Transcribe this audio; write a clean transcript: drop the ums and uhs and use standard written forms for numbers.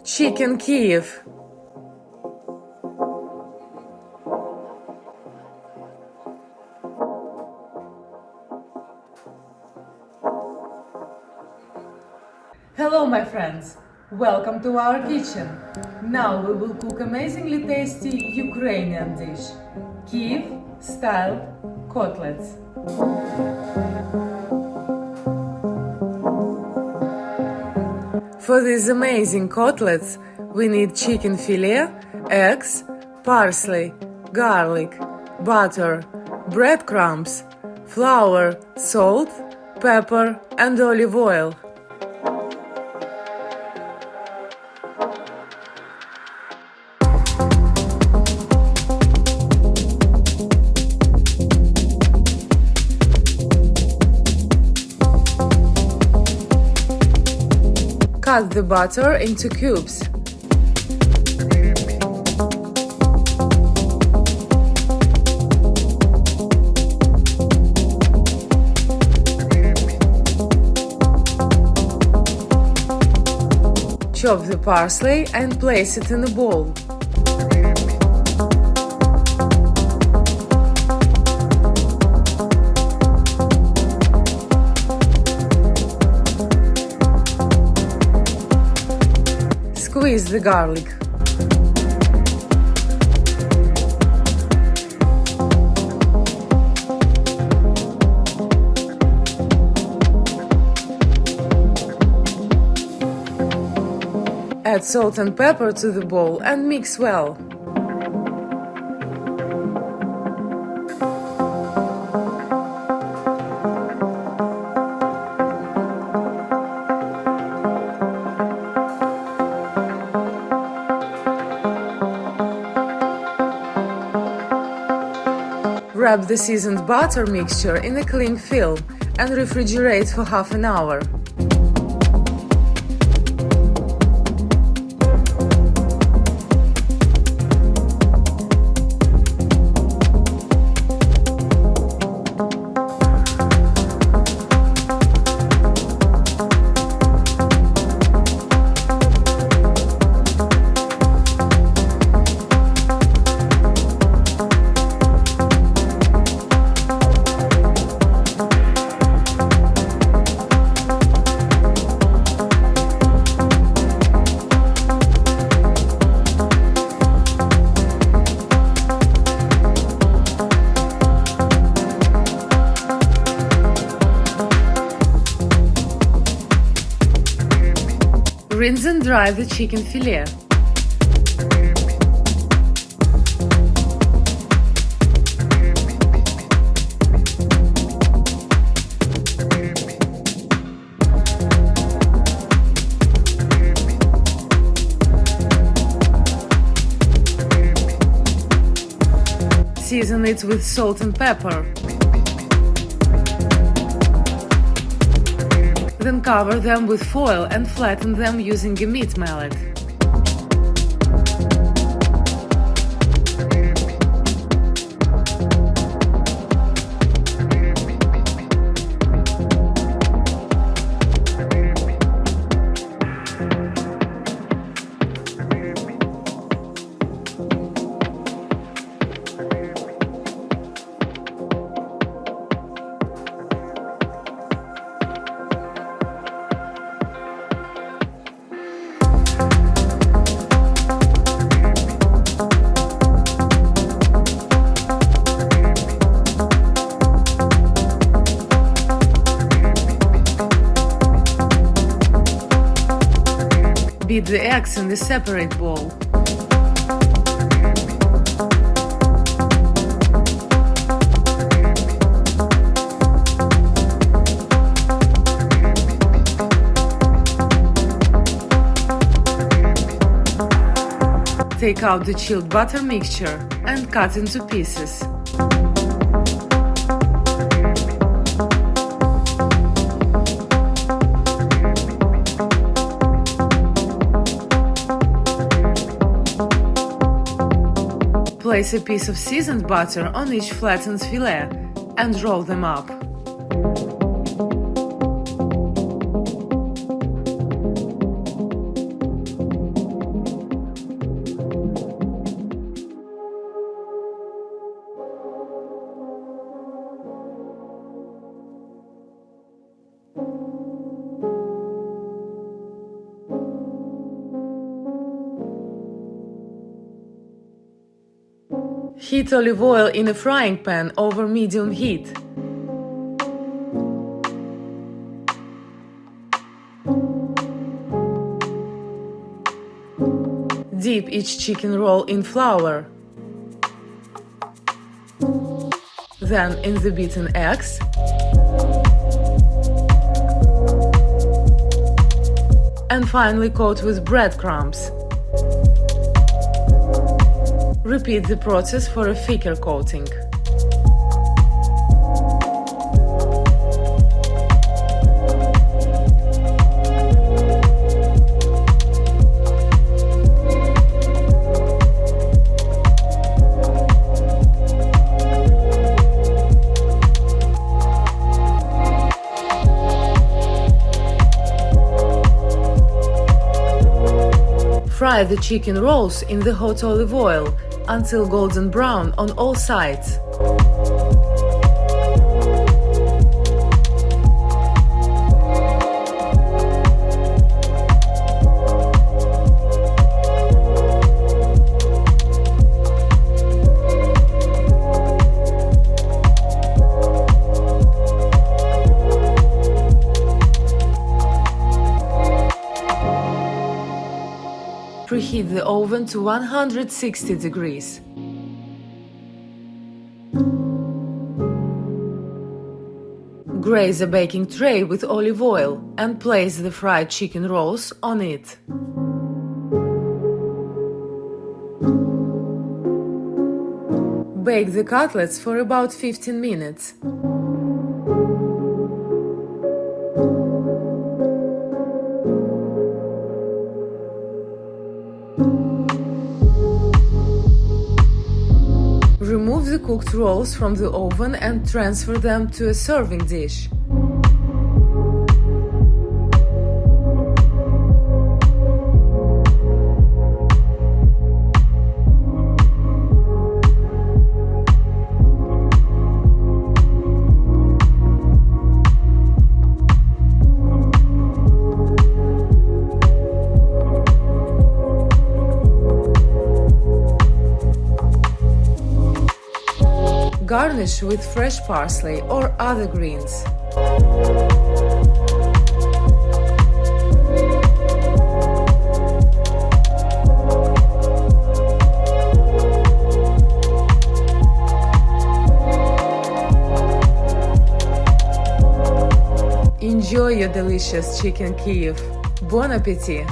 Chicken Kiev. Hello my friends, welcome to our kitchen. Now we will cook amazingly tasty Ukrainian dish, Kiev style cutlets. For these amazing cutlets, we need chicken fillet, eggs, parsley, garlic, butter, breadcrumbs, flour, salt, pepper and olive oil. Cut the butter into cubes. Chop the parsley and place it in a bowl. Squeeze the garlic. Add salt and pepper to the bowl and mix well. Wrap the seasoned butter mixture in a cling film and refrigerate for half an hour. Rinse and dry the chicken fillet. Season it with salt and pepper. Then cover them with foil and flatten them using a meat mallet. Beat the eggs in the separate bowl. Take out the chilled butter mixture and cut into pieces. Place a piece of seasoned butter on each flattened fillet and roll them up. Heat olive oil in a frying pan over medium heat. Dip each chicken roll in flour. Then in the beaten eggs. And finally coat with breadcrumbs. Repeat the process for a thicker coating. Fry the chicken rolls in the hot olive oil until golden brown on all sides. Preheat the oven to 160 degrees. Graze a baking tray with olive oil and place the fried chicken rolls on it. Bake the cutlets for about 15 minutes. Remove the cooked rolls from the oven and transfer them to a serving dish. Garnish with fresh parsley or other greens. Enjoy your delicious chicken Kiev. Bon appetit!